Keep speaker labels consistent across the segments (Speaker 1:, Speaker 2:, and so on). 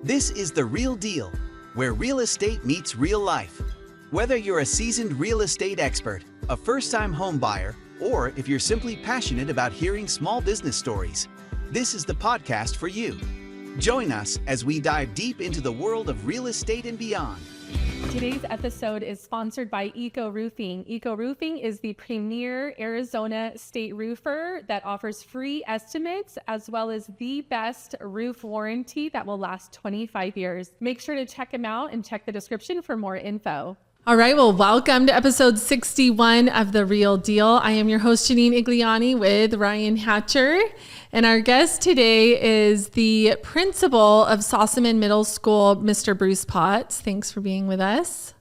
Speaker 1: This is The Real Deal, where real estate meets real life. Whether you're a seasoned real estate expert, a first-time home buyer, or if you're simply passionate about hearing small business stories, this is the podcast for you. Join us as we dive deep into the world of real estate and beyond.
Speaker 2: Today's episode is sponsored by Eco Roofing. Eco Roofing is the premier Arizona state roofer that offers free estimates as well as the best roof warranty that will last 25 years. Make sure to check them out and check the description for more info. All right, well, welcome to episode 61 of The Real Deal. I am your host, Janine Igliane, with Ryan Hatcher. And our guest today is the principal of Sossaman Middle School, Mr. Bruce Potts. Thanks for being with us.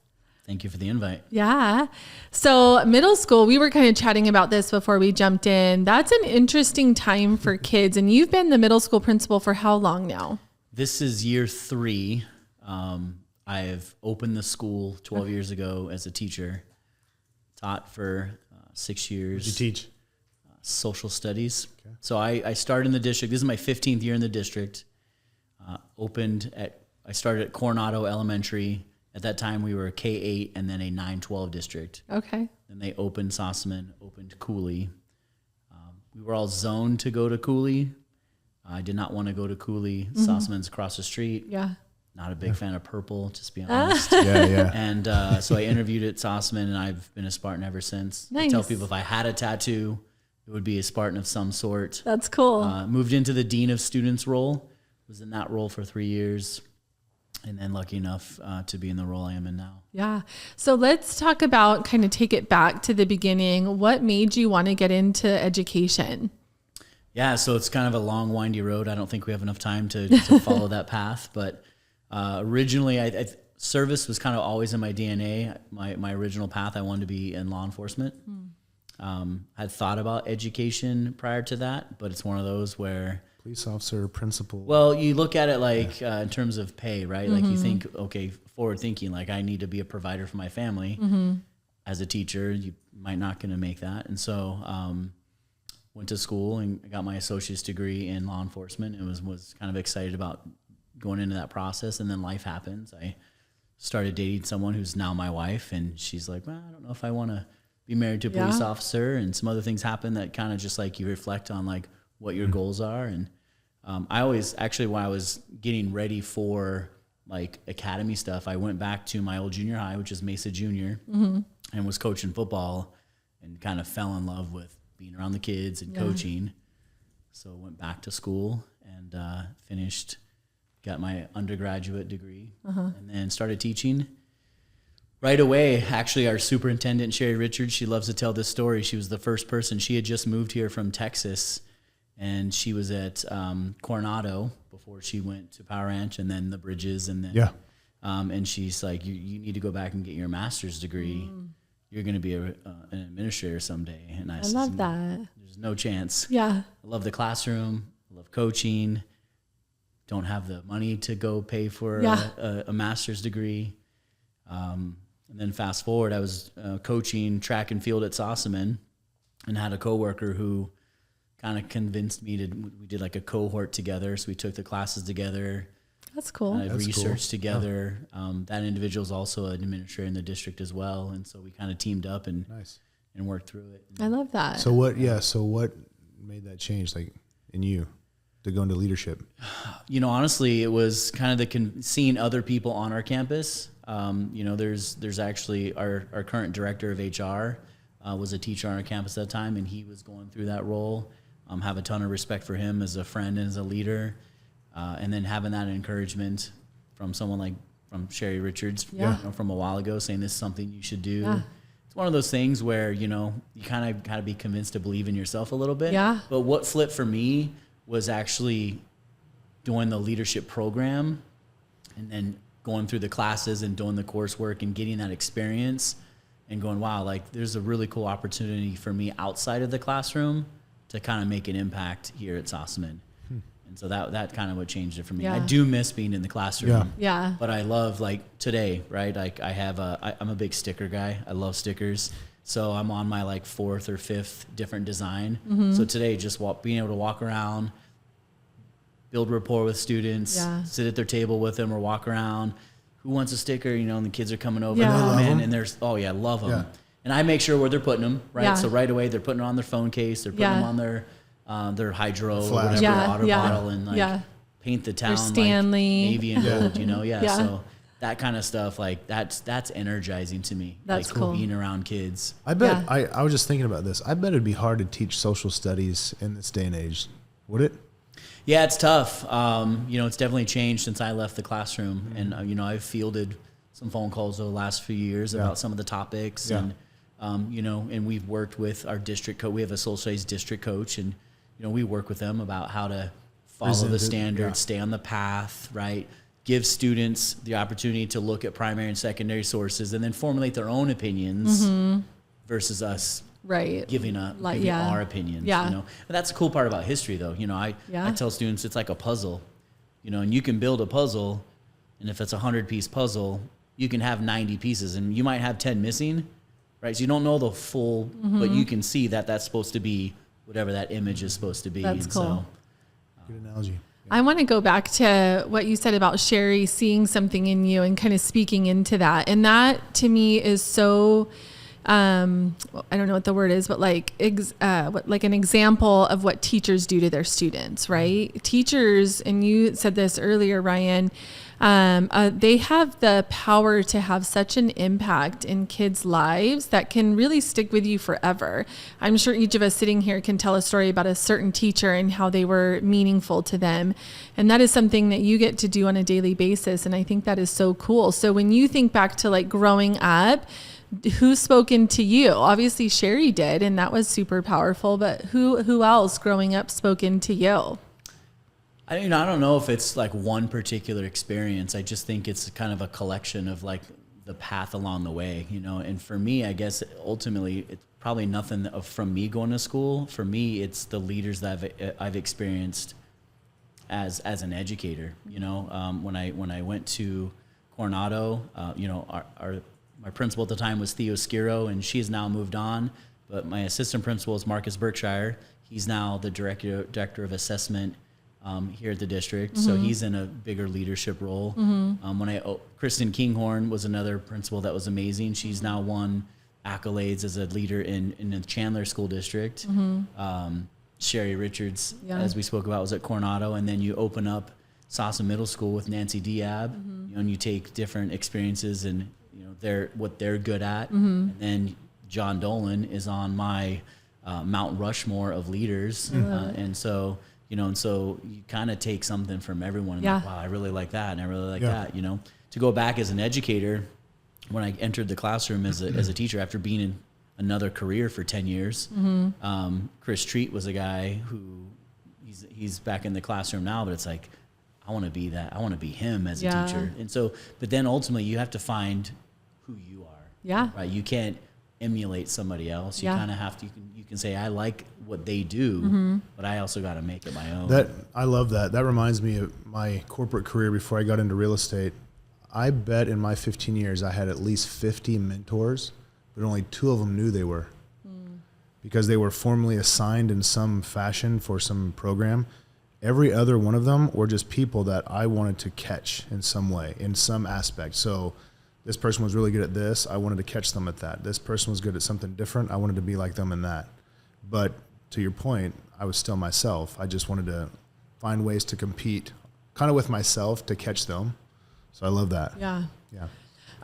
Speaker 3: Thank you for the invite.
Speaker 2: Yeah. So middle school, we were kind of chatting about this before we jumped in. That's an interesting time for kids. And you've been the middle school principal for how long now?
Speaker 3: This is year 3. I've opened the school 12 years ago as a teacher, taught for 6 years.
Speaker 4: What did you teach?
Speaker 3: Social studies. Okay. So I started in the district. This is my 15th year in the district. I started at Coronado Elementary. At that time, we were a K-8 and then a 9-12 district.
Speaker 2: Okay.
Speaker 3: Then they opened Sossaman, opened Cooley. We were all zoned to go to Cooley. I did not want to go to Cooley. Mm-hmm. Sossaman's across the street.
Speaker 2: Yeah.
Speaker 3: Not a big fan of purple, just being honest.
Speaker 4: Yeah.
Speaker 3: And so I interviewed at Sossaman, and I've been a Spartan ever since.
Speaker 2: Nice.
Speaker 3: I tell people if I had a tattoo, it would be a Spartan of some sort.
Speaker 2: That's cool.
Speaker 3: Moved into the Dean of Students role, was in that role for 3 years, and then lucky enough to be in the role I am in now.
Speaker 2: Yeah. So let's talk about, kind of take it back to the beginning. What made you want to get into education?
Speaker 3: Yeah, so it's kind of a long, windy road. I don't think we have enough time to follow that path, but originally, service was kind of always in my DNA. My original path, I wanted to be in law enforcement. I'd thought about education prior to that, but it's one of those where...
Speaker 4: Police officer, principal.
Speaker 3: Well, you look at it like in terms of pay, right? Like you think, okay, forward thinking, like I need to be a provider for my family. As a teacher, you might not going to make that. And so went to school and I got my associate's degree in law enforcement and was kind of excited about going into that process, and then life happens. I started dating someone who's now my wife, and she's like, well, I don't know if I want to be married to a police officer, and some other things happen that kind of just like you reflect on like what your goals are. And I always, actually, when I was getting ready for like academy stuff, I went back to my old junior high, which is Mesa Junior, and was coaching football and kind of fell in love with being around the kids and coaching. So went back to school and finished, got my undergraduate degree, and then started teaching. Right away, actually, our superintendent, Sherry Richards, she loves to tell this story. She was the first person. She had just moved here from Texas, and she was at Coronado before she went to Power Ranch and then the Bridges. And then, and she's like, you need to go back and get your master's degree. You're going to be an administrator someday. And I said,
Speaker 2: love that.
Speaker 3: There's no chance.
Speaker 2: Yeah.
Speaker 3: I love the classroom. I love coaching. Don't have the money to go pay for a master's degree. And then fast forward, I was coaching track and field at Sossaman and had a coworker who kind of convinced me we did like a cohort together. So we took the classes together.
Speaker 2: That's cool.
Speaker 3: Research together. That individual is also an administrator in the district as well. And so we kind of teamed up and worked through it.
Speaker 2: I love that.
Speaker 4: So what made that change, like in you, to go into leadership?
Speaker 3: Honestly, it was kind of seeing other people on our campus. There's actually our current director of HR was a teacher on our campus at that time, and he was going through that role. Have a ton of respect for him as a friend and as a leader. And then having that encouragement from someone from Sherry Richards from a while ago, saying this is something you should do. Yeah. It's one of those things where, you kind of got to be convinced to believe in yourself a little bit.
Speaker 2: Yeah.
Speaker 3: But what flipped for me was actually doing the leadership program and then going through the classes and doing the coursework and getting that experience and going, wow, like there's a really cool opportunity for me outside of the classroom to kind of make an impact here at Sossaman. And so that kind of what changed it for me. I do miss being in the classroom.
Speaker 2: Yeah.
Speaker 3: But I love, like today, right? Like I'm a big sticker guy. I love stickers. So I'm on my like 4th or 5th different design. So today, just being able to walk around, build rapport with students,
Speaker 5: Yeah.
Speaker 3: sit at their table with them or walk around. Who wants a sticker? You know, and the kids are coming over
Speaker 5: Yeah.
Speaker 3: and they
Speaker 4: Love
Speaker 3: come in
Speaker 4: 'em.
Speaker 3: and there's, oh yeah, love them.
Speaker 4: Yeah.
Speaker 3: And I make sure where they're putting them, right?
Speaker 5: Yeah.
Speaker 3: So right away they're putting it on their phone case, they're putting
Speaker 5: Yeah.
Speaker 3: them on their hydro or
Speaker 4: Flask.
Speaker 3: whatever
Speaker 5: Yeah,
Speaker 3: water
Speaker 5: yeah,
Speaker 3: bottle and like
Speaker 5: yeah.
Speaker 3: paint the town
Speaker 5: Stanley.
Speaker 3: like navy and
Speaker 4: Yeah.
Speaker 3: gold, you know? Yeah.
Speaker 5: Yeah.
Speaker 3: So that kind of stuff, like that's energizing to me.
Speaker 5: That's
Speaker 3: like
Speaker 5: cool.
Speaker 3: being around kids.
Speaker 4: I bet,
Speaker 5: Yeah.
Speaker 4: I was just thinking about this. I bet it'd be hard to teach social studies in this day and age. Would it?
Speaker 3: Yeah, it's tough. You know, it's definitely changed since I left the classroom. And, you know, I've fielded some phone calls over the last few years about some of the topics.
Speaker 4: Yeah.
Speaker 3: And, you know, and we've worked with our district coach. We have a social studies district coach. And, you know, we work with them about how to follow
Speaker 4: Present
Speaker 3: the
Speaker 4: it,
Speaker 3: standards,
Speaker 4: yeah.
Speaker 3: stay on the path, right? Give students the opportunity to look at primary and secondary sources and then formulate their own opinions versus us
Speaker 5: Right.
Speaker 3: giving
Speaker 5: Like, yeah.
Speaker 3: our opinions.
Speaker 5: Yeah.
Speaker 3: You know, and that's the cool part about history, though. You know, I tell students it's like a puzzle. You know, and you can build a puzzle, and if it's a 100-piece puzzle, you can have 90 pieces, and you might have 10 missing, right? So you don't know the full, but you can see that that's supposed to be whatever that image is supposed to be.
Speaker 5: That's
Speaker 3: and
Speaker 5: cool.
Speaker 3: So,
Speaker 4: Good analogy.
Speaker 5: I want to go back to what you said about Sherry seeing something in you and kind of speaking into that. And that to me is so, well, I don't know what the word is, but like, like an example of what teachers do to their students, right? Teachers, and you said this earlier, Ryan, they have the power to have such an impact in kids' lives that can really stick with you forever. I'm sure each of us sitting here can tell a story about a certain teacher and how they were meaningful to them. And that is something that you get to do on a daily basis. And I think that is so cool. So when you think back to like growing up, who spoke into you? Obviously Sherry did, and that was super powerful, but who else growing up spoke into you?
Speaker 3: I don't know if it's like one particular experience. I just think it's kind of a collection of like the path along the way, you know. And for me, I guess ultimately it's probably nothing from me going to school. For me, it's the leaders that I've experienced as an educator. You know, when I went to Coronado, you know, my principal at the time was Theo Skiro, and she has now moved on. But my assistant principal is Marcus Berkshire. He's now the director of assessment here at the district, so he's in a bigger leadership role. Kristen Kinghorn was another principal that was amazing. She's now won accolades as a leader in the Chandler School District. Sherry Richards, as we spoke about, was at Coronado, and then you open up Sossaman Middle School with Nancy Diab, you know, and you take different experiences and you know what they're good at, and then John Dolan is on my Mount Rushmore of leaders, and so. You know, and so you kind of take something from everyone. And like, wow, I really like that, and I really like that. You know, to go back as an educator, when I entered the classroom as a teacher after being in another career for 10 years, Chris Treat was a guy who he's back in the classroom now, but it's like I want to be that. I want to be him as a teacher. And so, but then ultimately you have to find who you are.
Speaker 5: Yeah.
Speaker 3: Right. You can't emulate somebody else. You kind of have to. You can say I like what they do, but I also got to make it my own.
Speaker 4: I love that. That reminds me of my corporate career before I got into real estate. I bet in my 15 years I had at least 50 mentors, but only 2 of them knew they were, because they were formally assigned in some fashion for some program. Every other one of them were just people that I wanted to catch in some way, in some aspect. So this person was really good at this. I wanted to catch them at that. This person was good at something different. I wanted to be like them in that. But to your point, I was still myself. I just wanted to find ways to compete kind of with myself to catch them. So I love that.
Speaker 5: Yeah.
Speaker 4: Yeah.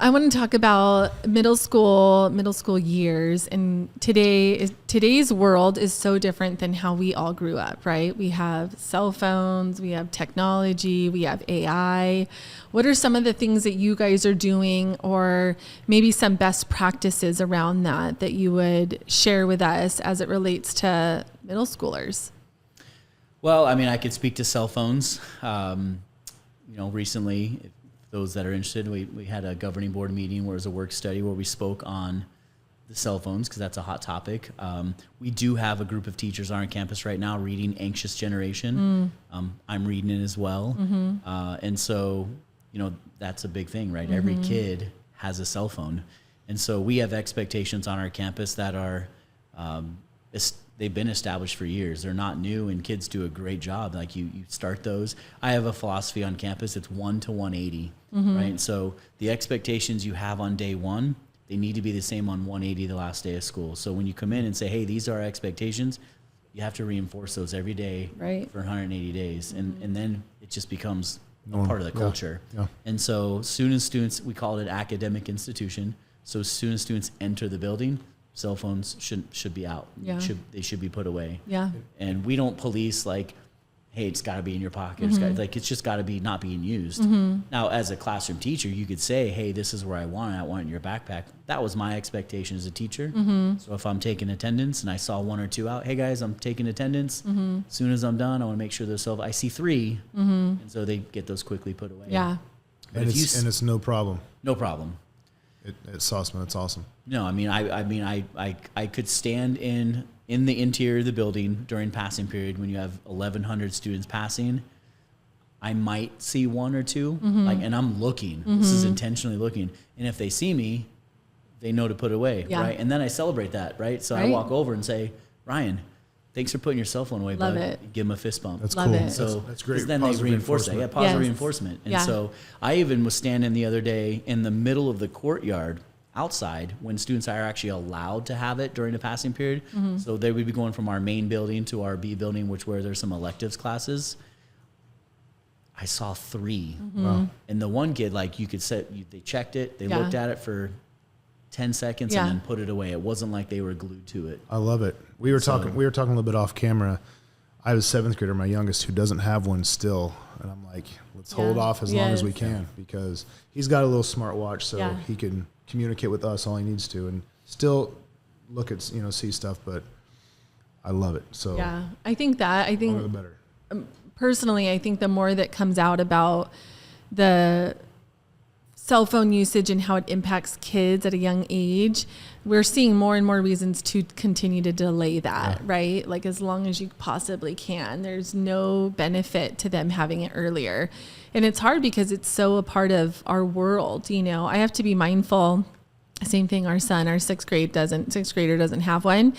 Speaker 5: I want to talk about middle school years, and today's world is so different than how we all grew up, right? We have cell phones, we have technology, we have AI. What are some of the things that you guys are doing, or maybe some best practices around that you would share with us as it relates to middle schoolers?
Speaker 3: Well, I mean, I could speak to cell phones. You know, recently, those that are interested, we had a governing board meeting where it was a work study where we spoke on the cell phones because that's a hot topic. We do have a group of teachers on our campus right now reading Anxious Generation. I'm reading it as well. And so, you know, that's a big thing, right? Every kid has a cell phone. And so we have expectations on our campus that are they've been established for years. They're not new, and kids do a great job. Like you start those. I have a philosophy on campus. It's 1 to 180, right? And so the expectations you have on day one, they need to be the same on 180 the last day of school. So when you come in and say, hey, these are our expectations, you have to reinforce those every day for 180 days. And then it just becomes a part of the culture.
Speaker 4: Yeah.
Speaker 3: And so soon as students, we call it an academic institution. So as soon as students enter the building, cell phones should be out.
Speaker 5: Yeah.
Speaker 3: They should be put away.
Speaker 5: Yeah.
Speaker 3: And we don't police like, hey, it's got to be in your pocket. It's just got to be not being used. Now, as a classroom teacher, you could say, hey, this is where I want it. I want it in your backpack. That was my expectation as a teacher. So if I'm taking attendance and I saw 1 or 2 out, hey, guys, I'm taking attendance. As soon as I'm done, I want to make sure there's I see 3. And so they get those quickly put away.
Speaker 5: Yeah.
Speaker 4: And it's no problem.
Speaker 3: No problem.
Speaker 4: At Sossaman, it's awesome.
Speaker 3: No, I mean, I could stand in the interior of the building during passing period when you have 1,100 students passing. I might see 1 or 2, and I'm looking. This is intentionally looking. And if they see me, they know to put it away, right? And then I celebrate that, right? So I walk over and say, Ryan, thanks for putting your cell phone away,
Speaker 5: Love
Speaker 3: bud.
Speaker 5: it.
Speaker 3: Give them a fist bump.
Speaker 5: That's Love cool. It.
Speaker 3: So
Speaker 4: that's great.
Speaker 3: Then they reinforce that. Yeah, positive
Speaker 5: Yes.
Speaker 3: reinforcement. And so I even was standing the other day in the middle of the courtyard outside when students are actually allowed to have it during the passing period. So they would be going from our main building to our B building, where there's some electives classes. I saw 3.
Speaker 4: Wow.
Speaker 3: And the one kid, like you could they checked it, they looked at it for 10 seconds and then put it away. It wasn't like they were glued to it.
Speaker 4: I love it. We were talking a little bit off camera. I have a 7th grader, my youngest, who doesn't have one still. And I'm like, let's hold off as long as we can, because he's got a little smartwatch, so he can communicate with us all he needs to and still look at, see stuff. But I love it. So
Speaker 5: yeah, I think
Speaker 4: the better.
Speaker 5: Personally, I think the more that comes out about the cell phone usage and how it impacts kids at a young age, we're seeing more and more reasons to continue to delay that, right? Like as long as you possibly can. There's no benefit to them having it earlier. And it's hard because it's so a part of our world. I have to be mindful. Same thing, our son, our 6th grader doesn't have one.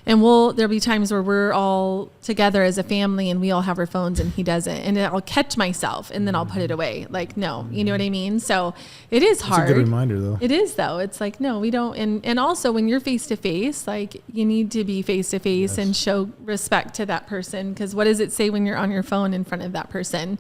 Speaker 5: And there'll be times where we're all together as a family and we all have our phones and he doesn't. And I'll catch myself and then I'll put it away. Like, no, you know what I mean? So it is hard.
Speaker 4: It's a good reminder though.
Speaker 5: It is though. It's like, no, we don't. And also when you're face to face, like you need to be face to face and show respect to that person. Because what does it say when you're on your phone in front of that person?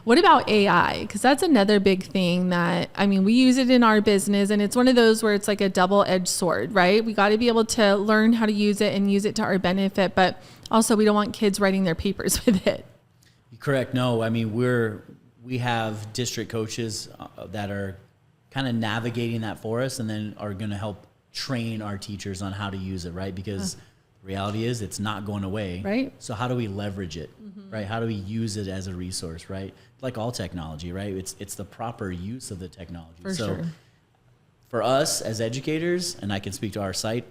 Speaker 5: What about AI? Because that's another big thing that, we use it in our business and it's one of those where it's like a double-edged sword, right? We got to be able to learn how to use it and use it to our benefit, but also we don't want kids writing their papers with it.
Speaker 3: Correct. No, we have district coaches that are kind of navigating that for us and then are going to help train our teachers on how to use it, right? Because the reality is it's not going away.
Speaker 5: Right.
Speaker 3: So how do we leverage it, right? How do we use it as a resource, right? Like all technology, right? It's the proper use of the technology.
Speaker 5: For sure.
Speaker 3: For us as educators, and I can speak to our site,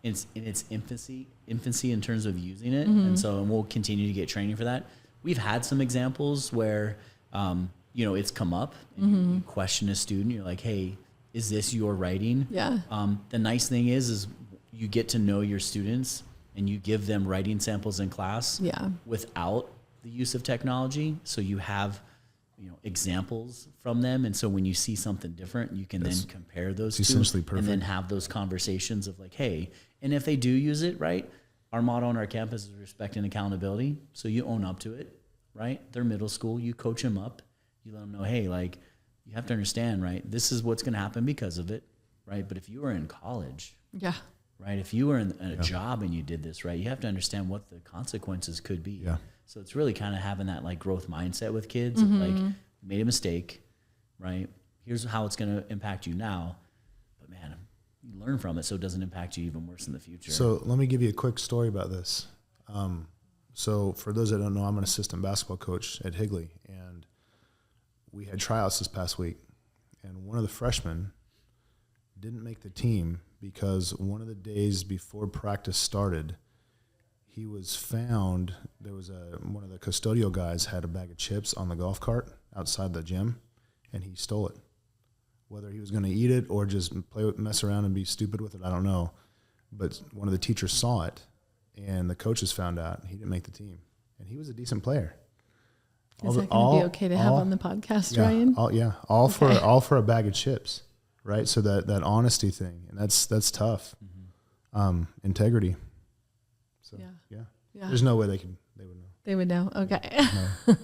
Speaker 3: it's in its infancy in terms of using it. And we'll continue to get training for that. We've had some examples where, it's come up and you question a student. You're like, hey, is this your writing?
Speaker 5: Yeah.
Speaker 3: The nice thing is you get to know your students and you give them writing samples in class without the use of technology. So you have, examples from them. And so when you see something different, you can then compare those two
Speaker 4: essentially perfect.
Speaker 3: And then have those conversations of like, hey, and if they do use it, right? Our motto on our campus is respect and accountability. So you own up to it, right? They're middle school. You coach them up. You let them know, hey, like you have to understand, right? This is what's going to happen because of it, right? But if you were in college, right? If you were in a job and you did this, right, you have to understand what the consequences could be.
Speaker 4: Yeah.
Speaker 3: So it's really kind of having that like growth mindset with kids. Of like, you made a mistake, right? Here's how it's going to impact you now. But man, you learn from it so it doesn't impact you even worse in the future.
Speaker 4: So let me give you a quick story about this. So for those that don't know, I'm an assistant basketball coach at Higley. And we had tryouts this past week. And one of the freshmen didn't make the team because one of the days before practice started, he was found, one of the custodial guys had a bag of chips on the golf cart outside the gym, and he stole it. Whether he was going to eat it or just mess around and be stupid with it, I don't know. but one of the teachers saw it, and the coaches found out, and he didn't make the team. And he was a decent player.
Speaker 5: Is that going to be okay to have on the podcast, Ryan?
Speaker 4: All for a bag of chips, right? So that honesty thing, and that's tough. Integrity. So yeah. There's no way they would know.
Speaker 5: They would know. Okay.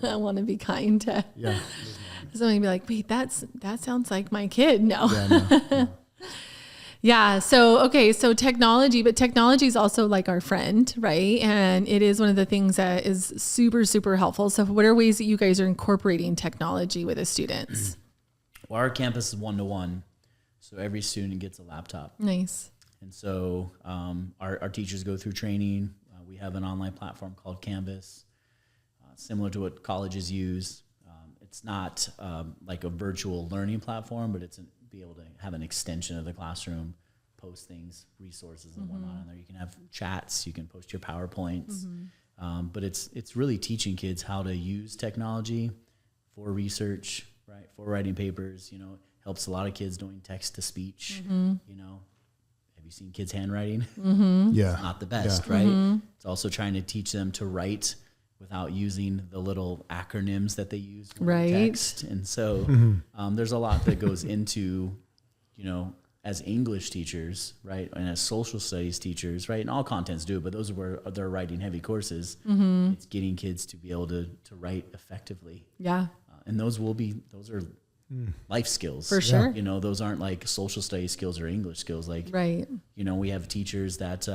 Speaker 5: No. I want to be kind to.
Speaker 4: Yeah.
Speaker 5: Somebody be like, wait, that sounds like my kid. No.
Speaker 4: Yeah, no.
Speaker 5: Yeah. So technology, but technology is also like our friend, right? And it is one of the things that is super, super helpful. So what are ways that you guys are incorporating technology with the students?
Speaker 3: Well, our campus is 1-to-1. So every student gets a laptop.
Speaker 5: Nice.
Speaker 3: And so our teachers go through training. We have an online platform called Canvas, similar to what colleges use. It's not like a virtual learning platform, but it's be able to have an extension of the classroom, post things, resources and whatnot in there. You can have chats, you can post your PowerPoints, but it's really teaching kids how to use technology for research, right? For writing papers, helps a lot of kids doing text to speech, Have you seen kids' handwriting?
Speaker 4: Yeah.
Speaker 3: It's not the best, right? It's also trying to teach them to write without using the little acronyms that they use when they text. And so there's a lot that goes into, as English teachers, right, and as social studies teachers, right, and all contents do, but those are where they're writing heavy courses. It's getting kids to be able to write effectively.
Speaker 5: Yeah.
Speaker 3: And those are life skills.
Speaker 5: For sure.
Speaker 3: Those aren't like social studies skills or English skills. Like,
Speaker 5: right.
Speaker 3: We have teachers that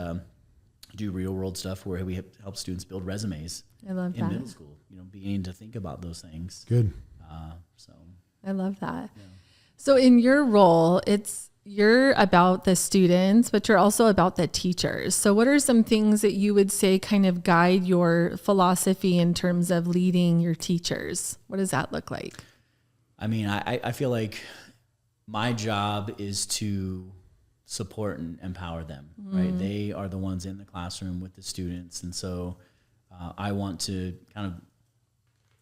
Speaker 3: do real world stuff where we help students build resumes.
Speaker 5: I love
Speaker 3: in
Speaker 5: that.
Speaker 3: middle school, beginning to think about those things.
Speaker 4: Good.
Speaker 3: So
Speaker 5: I love that.
Speaker 3: Yeah.
Speaker 5: So in your role, you're about the students, but you're also about the teachers. So what are some things that you would say kind of guide your philosophy in terms of leading your teachers? What does that look like?
Speaker 3: I mean, I feel like my job is to support and empower them, right? They are the ones in the classroom with the students. And so I want to I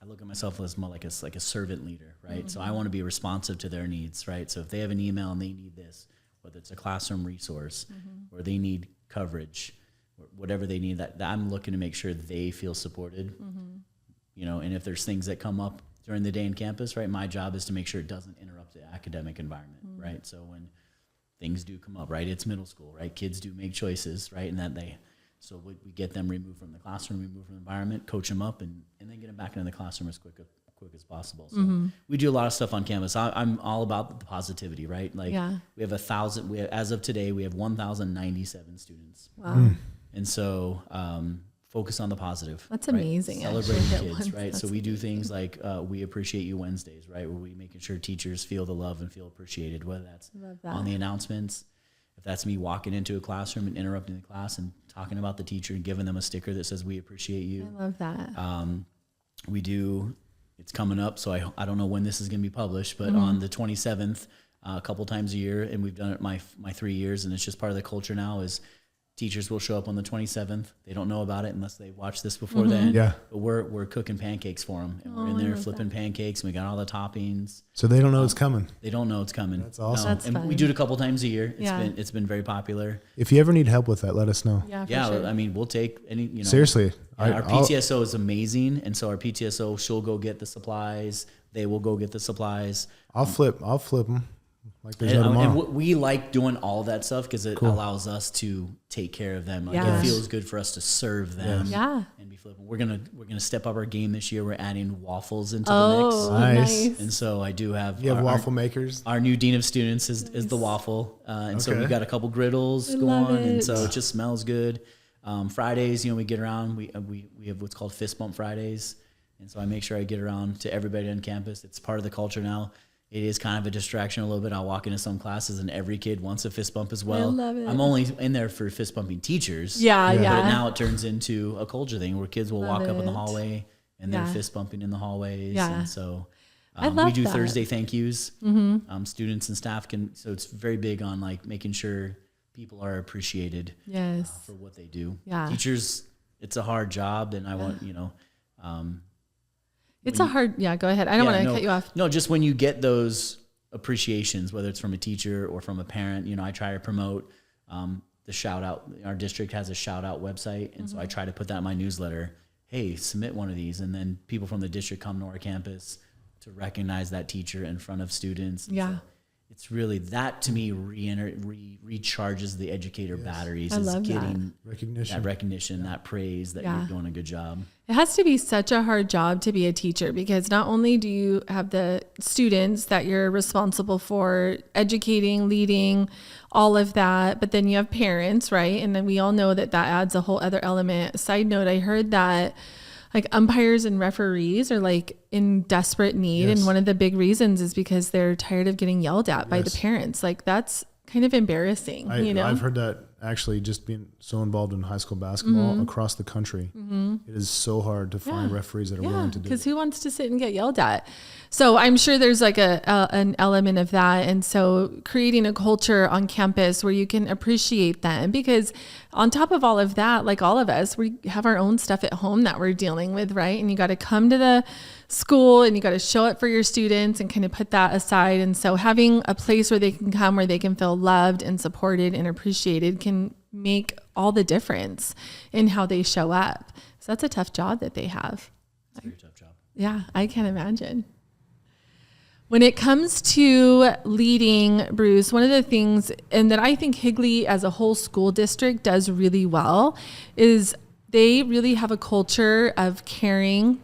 Speaker 3: look at myself as more like a servant leader, right? So I want to be responsive to their needs, right? So if they have an email and they need this, whether it's a classroom resource or they need coverage, or whatever they need, that I'm looking to make sure they feel supported, and if there's things that come up during the day in campus, right, my job is to make sure it doesn't interrupt the academic environment, right? So when things do come up, right, it's middle school, right? Kids do make choices, right? And so we get them removed from the classroom, removed from the environment, coach them up, and then get them back into the classroom as quick as possible. So we do a lot of stuff on campus. I'm all about the positivity, right? Like we have as of today, we have 1,097 students.
Speaker 5: Wow.
Speaker 3: And so focus on the positive.
Speaker 5: That's
Speaker 3: right?
Speaker 5: amazing.
Speaker 3: Celebrating kids, right? So we do things like We Appreciate You Wednesdays, right? Where we making sure teachers feel the love and feel appreciated, whether that's on the announcements, if that's me walking into a classroom and interrupting the class and talking about the teacher and giving them a sticker that says we appreciate you.
Speaker 5: I love that.
Speaker 3: It's coming up, so I don't know when this is going to be published, but on the 27th, a couple times a year, and we've done it my 3 years, and it's just part of the culture now, is teachers will show up on the 27th. They don't know about it unless they watch this before then.
Speaker 4: Yeah.
Speaker 3: But we're cooking pancakes for them, and we're in there flipping pancakes, and we got all the toppings.
Speaker 4: So they don't know it's coming.
Speaker 3: They don't know it's coming.
Speaker 4: That's awesome.
Speaker 5: That's
Speaker 3: and
Speaker 5: fun.
Speaker 3: we do it a couple times a year.
Speaker 5: Yeah.
Speaker 3: It's been very popular.
Speaker 4: If you ever need help with that, let us know.
Speaker 5: Yeah, for
Speaker 3: Yeah,
Speaker 5: sure.
Speaker 3: I mean, we'll take any,
Speaker 4: Seriously.
Speaker 3: Our PTSO is amazing, and so our PTSO, she'll go get the supplies. They will go get the supplies.
Speaker 4: I'll flip them. Like there's no tomorrow.
Speaker 3: And we like doing all that stuff because it allows us to take care of them. Like
Speaker 5: Yes.
Speaker 3: it feels good for us to serve them.
Speaker 5: Yeah.
Speaker 3: And be flipping. We're gonna step up our game this year. We're adding waffles into the mix.
Speaker 4: Nice.
Speaker 3: And so I do have.
Speaker 4: You have waffle makers?
Speaker 3: Our new dean of students is the waffle, and so we got a couple griddles
Speaker 5: love
Speaker 3: going, and
Speaker 5: it.
Speaker 3: so it just smells good. Fridays, we get around. We have what's called fist bump Fridays, and so I make sure I get around to everybody on campus. It's part of the culture now. It is kind of a distraction a little bit. I'll walk into some classes and every kid wants a fist bump as well.
Speaker 5: I love it.
Speaker 3: I'm only in there for fist bumping teachers.
Speaker 5: Yeah.
Speaker 3: But now it turns into a culture thing where kids will
Speaker 5: Love
Speaker 3: walk up in the
Speaker 5: it.
Speaker 3: hallway and they're fist bumping in the hallways.
Speaker 5: Yeah.
Speaker 3: And so
Speaker 5: I love
Speaker 3: we do
Speaker 5: that.
Speaker 3: Thursday thank yous. Students and staff so it's very big on like making sure people are appreciated
Speaker 5: Yes.
Speaker 3: for what they do.
Speaker 5: Yeah.
Speaker 3: Teachers, it's a hard job, and I want,
Speaker 5: It's a hard, go ahead. I don't want to cut you off.
Speaker 3: No, just when you get those appreciations, whether it's from a teacher or from a parent, I try to promote the shout out. Our district has a shout out website, and so I try to put that in my newsletter. Hey, submit one of these, and then people from the district come to our campus to recognize that teacher in front of students. And so it's really that, to me, recharges the educator batteries.
Speaker 5: I love
Speaker 3: getting
Speaker 4: Recognition.
Speaker 3: that recognition, that praise that you're doing a good job.
Speaker 5: It has to be such a hard job to be a teacher, because not only do you have the students that you're responsible for educating, leading, all of that, but then you have parents, right? And then we all know that adds a whole other element. Side note, I heard that like umpires and referees are like in desperate need.
Speaker 4: Yes.
Speaker 5: And one of the big reasons is because they're tired of getting yelled at by the parents. Like that's kind of embarrassing, you know?
Speaker 4: I've heard that actually, just being so involved in high school basketball across the country. It is so hard to find referees that are willing to do it.
Speaker 5: Because who wants to sit and get yelled at? So I'm sure there's like an element of that. And so creating a culture on campus where you can appreciate them, because on top of all of that, like all of us, we have our own stuff at home that we're dealing with, right? And you got to come to the school and you got to show it for your students and kind of put that aside. And so having a place where they can come, where they can feel loved and supported and appreciated, can make all the difference in how they show up. So that's a tough job that they have.
Speaker 3: It's a very tough job.
Speaker 5: Yeah, I can imagine. When it comes to leading, Bruce, one of the things, and that I think Higley as a whole school district does really well, is they really have a culture of caring,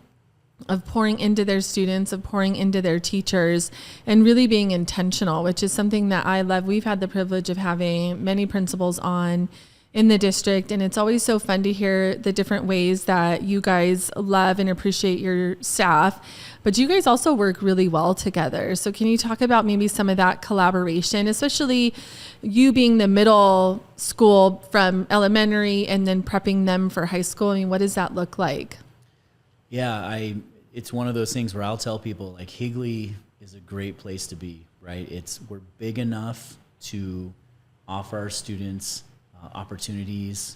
Speaker 5: of pouring into their students, of pouring into their teachers, and really being intentional, which is something that I love. We've had the privilege of having many principals on in the district, and it's always so fun to hear the different ways that you guys love and appreciate your staff, but you guys also work really well together. So can you talk about maybe some of that collaboration, especially you being the middle school from elementary and then prepping them for high school? I mean, what does that look like?
Speaker 3: Yeah, it's one of those things where I'll tell people, like, Higley is a great place to be, right? We're big enough to offer our students opportunities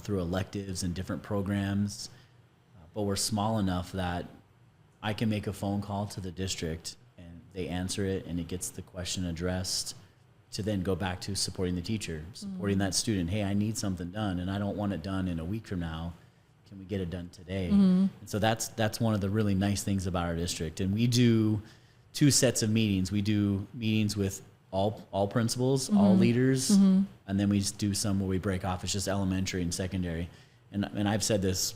Speaker 3: through electives and different programs, but we're small enough that I can make a phone call to the district and they answer it and it gets the question addressed, to then go back to supporting the teacher, supporting that student. Hey, I need something done and I don't want it done in a week from now. Can we get it done today? And so that's one of the really nice things about our district. And we do 2 sets of meetings. We do meetings with all principals, all leaders, and then we just do some where we break off. It's just elementary and secondary. And I've said this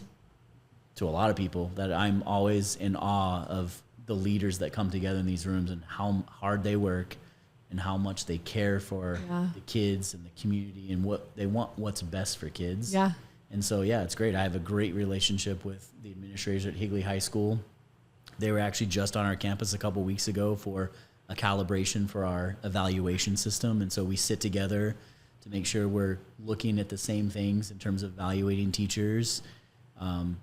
Speaker 3: to a lot of people, that I'm always in awe of the leaders that come together in these rooms and how hard they work and how much they care for the kids and the community and what they want, what's best for kids.
Speaker 5: Yeah.
Speaker 3: And so, yeah, it's great. I have a great relationship with the administrators at Higley High School. They were actually just on our campus a couple weeks ago for a calibration for our evaluation system. And so we sit together to make sure we're looking at the same things in terms of evaluating teachers.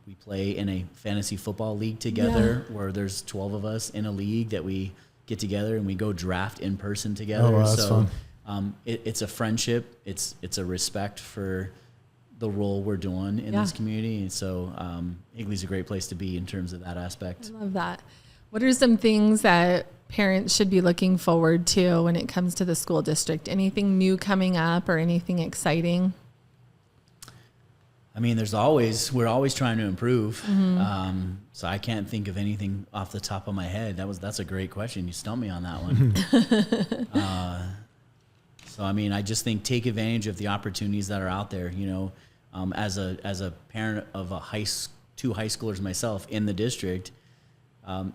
Speaker 3: We play in a fantasy football league together where there's 12 of us in a league that we get together and we go draft in person together.
Speaker 4: Oh, wow, that's
Speaker 3: fun. It's a friendship. It's a respect for the role we're doing in this community. And so Higley's a great place to be in terms of that aspect.
Speaker 5: I love that. What are some things that parents should be looking forward to when it comes to the school district? Anything new coming up or anything exciting?
Speaker 3: I mean, we're always trying to improve. So I can't think of anything off the top of my head. That's a great question. You stumped me on that one. So, I mean, I just think take advantage of the opportunities that are out there. You know, as a parent of 2 high schoolers myself in the district,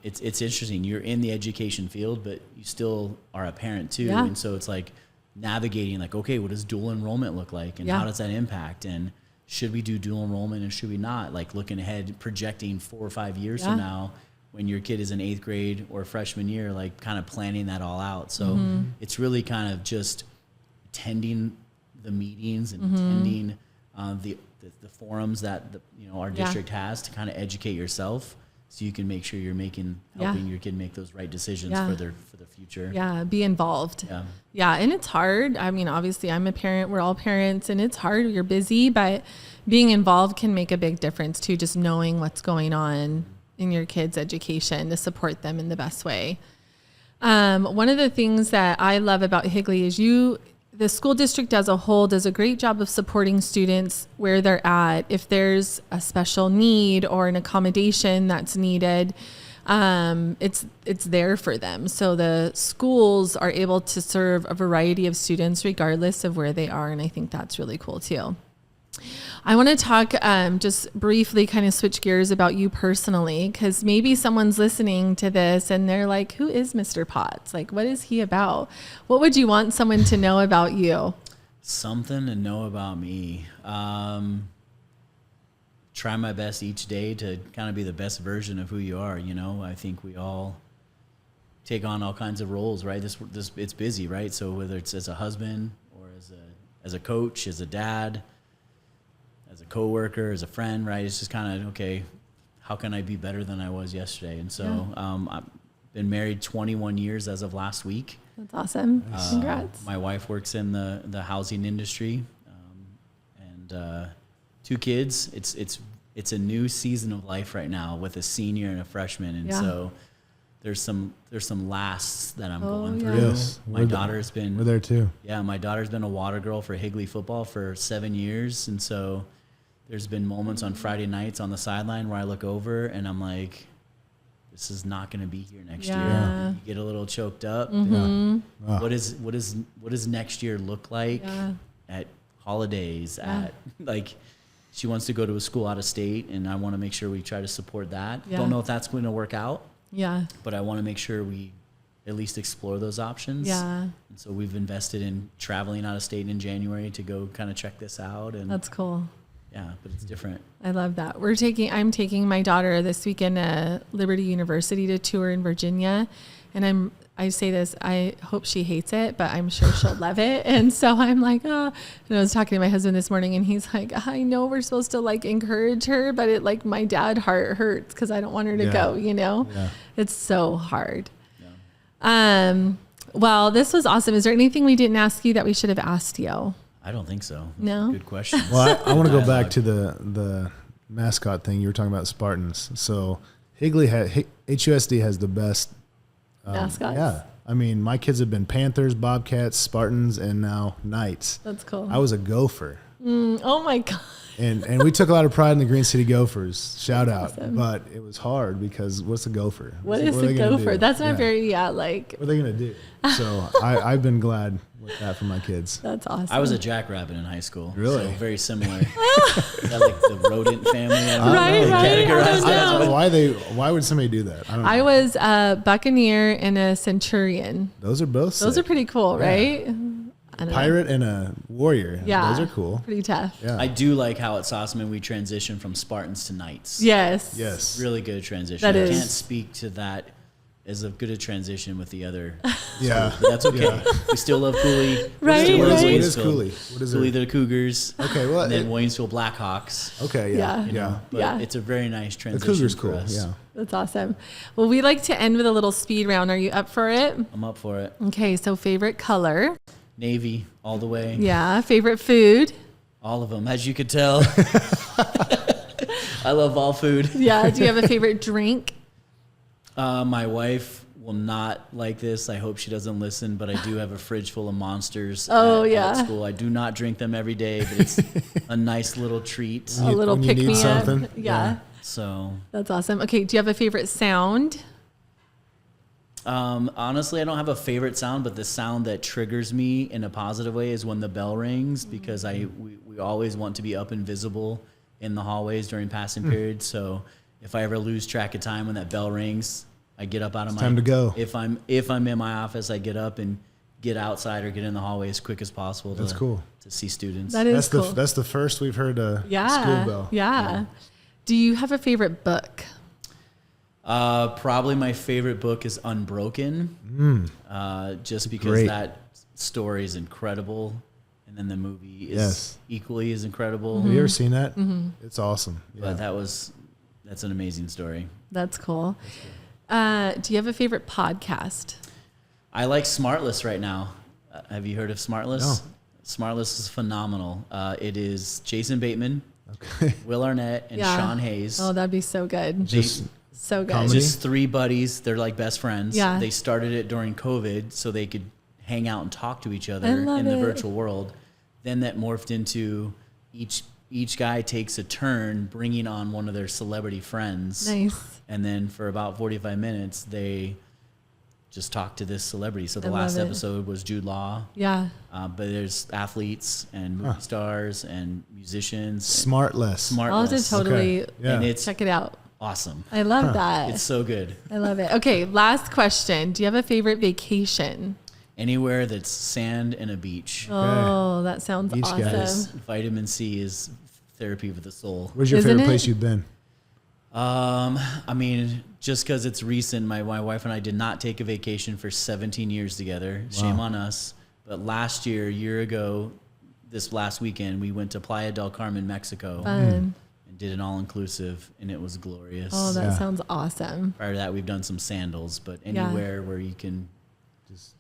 Speaker 3: it's interesting. You're in the education field, but you still are a parent too.
Speaker 5: Yeah.
Speaker 3: And so it's like navigating, like, okay, what does dual enrollment look like? And how does that impact? And should we do dual enrollment and should we not? Like looking ahead, projecting 4 or 5 years from now, when your kid is in 8th grade or freshman year, like kind of planning that all out. So it's really kind of just attending the meetings and attending the forums that our district has to kind of educate yourself, so you can make sure you're helping your kid make those right decisions for the future.
Speaker 5: Yeah, be involved.
Speaker 3: Yeah,
Speaker 5: and it's hard. I mean, obviously I'm a parent, we're all parents, and it's hard, you're busy, but being involved can make a big difference too, just knowing what's going on in your kids' education to support them in the best way. One of the things that I love about Higley is you the school district as a whole does a great job of supporting students where they're at. If there's a special need or an accommodation that's needed, it's there for them. So the schools are able to serve a variety of students regardless of where they are. And I think that's really cool too. I want to talk just briefly, kind of switch gears about you personally, because maybe someone's listening to this and they're like, who is Mr. Potts? Like, what is he about? What would you want someone to know about you?
Speaker 3: Something to know about me. Try my best each day to kind of be the best version of who you are. You know, I think we all take on all kinds of roles, right? This it's busy, right? So whether it's as a husband or as a coach, as a dad, as a coworker, as a friend, right? It's just kind of, okay, how can I be better than I was yesterday? And so I've been married 21 years as of last week.
Speaker 5: That's awesome. Congrats.
Speaker 3: My wife works in the housing industry, and 2 kids. It's a new season of life right now with a senior and a freshman, and so there's some lasts that I'm going through.
Speaker 4: Yes,
Speaker 3: My daughter's been
Speaker 4: we're there too.
Speaker 3: Yeah, my daughter's been a water girl for Higley football for 7 years, and so there's been moments on Friday nights on the sideline where I look over and I'm like, this is not going to be here next year. You get a little choked up. What does next year look like at holidays? At like, she wants to go to a school out of state, and I want to make sure we try to support that. Don't know if that's going to work out. But I want to make sure we at least explore those options. And so we've invested in traveling out of state in January to go kind of check this out. And
Speaker 5: that's cool.
Speaker 3: Yeah, but it's different.
Speaker 5: I love that. I'm taking my daughter this weekend to Liberty University to tour in Virginia. And I say this, I hope she hates it, but I'm sure she'll love it. And so I'm like, oh, and I was talking to my husband this morning and he's like, I know we're supposed to like encourage her, but it like my dad heart hurts because I don't want her to go, you know, it's so hard. Well, this was awesome. Is there anything we didn't ask you that we should have asked you?
Speaker 3: I don't think so.
Speaker 5: No?
Speaker 3: Good question.
Speaker 4: Well, I want to go back to the mascot thing. You were talking about Spartans. So HUSD has the best
Speaker 5: mascots.
Speaker 4: Yeah. I mean, my kids have been Panthers, Bobcats, Spartans, and now Knights.
Speaker 5: That's cool.
Speaker 4: I was a Gopher.
Speaker 5: Oh my God.
Speaker 4: And we took a lot of pride in the Green City Gophers. Shout out. Awesome. But it was hard because what's a gopher?
Speaker 5: What is a gopher? That's not very, like.
Speaker 4: What are they going to do? So I've been glad with that for my kids.
Speaker 5: That's awesome.
Speaker 3: I was a jackrabbit in high school.
Speaker 4: Really?
Speaker 3: So very similar. Is that like the rodent family?
Speaker 5: Right.
Speaker 4: Why would somebody do that? I don't know.
Speaker 5: I was a buccaneer and a centurion.
Speaker 4: Those are both sick.
Speaker 5: Those are pretty cool, right?
Speaker 4: Pirate and a warrior.
Speaker 5: Yeah.
Speaker 4: Those are cool.
Speaker 5: Pretty tough.
Speaker 4: Yeah.
Speaker 3: I do like how at Sossaman we transition from Spartans to Knights.
Speaker 5: Yes.
Speaker 3: Really good transition.
Speaker 5: That is.
Speaker 3: I can't speak to that as a good a transition with the other.
Speaker 4: Yeah.
Speaker 3: But that's okay. We still love Cooley.
Speaker 5: Right.
Speaker 4: What
Speaker 5: Right.
Speaker 4: is Cooley? What is
Speaker 3: Cooley
Speaker 4: it?
Speaker 3: the Cougars.
Speaker 4: Okay. Well,
Speaker 3: And then Waynesville Blackhawks.
Speaker 4: okay. Yeah.
Speaker 5: Yeah.
Speaker 4: Yeah.
Speaker 3: But it's a very nice
Speaker 4: The
Speaker 3: transition
Speaker 4: Cougars
Speaker 3: for
Speaker 4: cool.
Speaker 3: us.
Speaker 4: Yeah.
Speaker 5: That's awesome. Well, we like to end with a little speed round. Are you up for it?
Speaker 3: I'm up for it.
Speaker 5: Okay. So favorite color.
Speaker 3: Navy all the way.
Speaker 5: Yeah. Favorite food.
Speaker 3: All of them, as you could tell. I love all food.
Speaker 5: Yeah. Do you have a favorite drink?
Speaker 3: My wife will not like this. I hope she doesn't listen, but I do have a fridge full of Monsters at school. I do not drink them every day, but it's a nice little treat.
Speaker 5: A little
Speaker 4: when you
Speaker 5: pick
Speaker 4: need
Speaker 5: me up.
Speaker 4: something.
Speaker 5: Yeah.
Speaker 3: So
Speaker 5: That's awesome. Okay. Do you have a favorite sound?
Speaker 3: honestly, I don't have a favorite sound, but the sound that triggers me in a positive way is when the bell rings, because we always want to be up and visible in the hallways during passing periods. So if I ever lose track of time when that bell rings, I get up out of
Speaker 4: time to go.
Speaker 3: If I'm in my office, I get up and get outside or get in the hallway as quick as possible.
Speaker 4: That's cool.
Speaker 3: To see students.
Speaker 5: That is cool.
Speaker 4: That's the first we've heard a
Speaker 5: Yeah.
Speaker 4: school bell.
Speaker 5: Yeah. Do you have a favorite book?
Speaker 3: Probably my favorite book is Unbroken, just because
Speaker 4: Great.
Speaker 3: that story is incredible, and then the movie is
Speaker 4: Yes.
Speaker 3: equally as incredible.
Speaker 4: Have you ever seen that? It's awesome. Yeah.
Speaker 3: But that's an amazing story.
Speaker 5: That's cool. Do you have a favorite podcast?
Speaker 3: I like Smartless right now. Have you heard of Smartless?
Speaker 4: No.
Speaker 3: Smartless is phenomenal. It is Jason Bateman,
Speaker 4: Okay.
Speaker 3: Will Arnett, and
Speaker 5: Yeah.
Speaker 3: Sean Hayes.
Speaker 5: Oh, that'd be so good.
Speaker 4: Just
Speaker 5: So good.
Speaker 4: comedy?
Speaker 3: Just three buddies. They're like best friends.
Speaker 5: Yeah.
Speaker 3: They started it during COVID so they could hang out and talk to each other
Speaker 5: I love
Speaker 3: in the
Speaker 5: it.
Speaker 3: virtual world. Then that morphed into each guy takes a turn bringing on one of their celebrity friends.
Speaker 5: Nice.
Speaker 3: And then for about 45 minutes, they just talk to this celebrity. So the
Speaker 5: I love
Speaker 3: last
Speaker 5: it.
Speaker 3: episode was Jude Law.
Speaker 5: Yeah.
Speaker 3: But there's athletes and movie stars and musicians.
Speaker 4: Smartless.
Speaker 5: I'll have to
Speaker 3: Smartless.
Speaker 5: totally
Speaker 4: Okay. Yeah.
Speaker 3: And it's
Speaker 5: check it out.
Speaker 3: awesome.
Speaker 5: I love that.
Speaker 3: It's so good.
Speaker 5: I love it. Okay, last question. Do you have a favorite vacation?
Speaker 3: Anywhere that's sand and a beach.
Speaker 5: Oh, that sounds
Speaker 4: Beach
Speaker 5: awesome.
Speaker 4: guys.
Speaker 3: Vitamin C is therapy for the soul.
Speaker 4: Where's your
Speaker 5: Isn't
Speaker 4: favorite
Speaker 5: it?
Speaker 4: place you've been?
Speaker 3: I mean, just because it's recent, my wife and I did not take a vacation for 17 years together. Shame on us. But last year ago, this last weekend, we went to Playa del Carmen, Mexico,
Speaker 5: Fun.
Speaker 3: and did an all-inclusive, and it was glorious.
Speaker 5: Oh, that
Speaker 4: Yeah.
Speaker 5: sounds awesome.
Speaker 3: Prior to that, we've done some sandals, but
Speaker 5: Yeah.
Speaker 3: anywhere where you can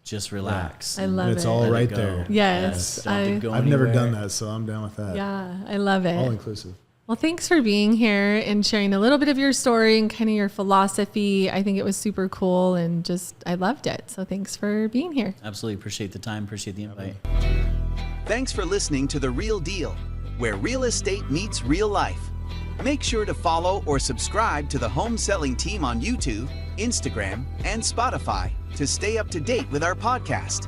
Speaker 3: just relax.
Speaker 5: I
Speaker 3: and
Speaker 5: love
Speaker 4: And it's
Speaker 5: it.
Speaker 4: all
Speaker 3: let it
Speaker 4: right
Speaker 3: go.
Speaker 4: there.
Speaker 5: Yes,
Speaker 3: Don't have to go
Speaker 4: I've never
Speaker 3: anywhere.
Speaker 4: done that, so I'm down with that.
Speaker 5: Yeah, I love
Speaker 4: All
Speaker 5: it.
Speaker 4: inclusive.
Speaker 5: Well, thanks for being here and sharing a little bit of your story and kind of your philosophy. I think it was super cool and just, I loved it. So thanks for being here.
Speaker 3: Absolutely appreciate the time, appreciate the invite.
Speaker 1: Thanks for listening to The Real Deal, where real estate meets real life. Make sure to follow or subscribe to the Home Selling Team on YouTube, Instagram, and Spotify to stay up to date with our podcast.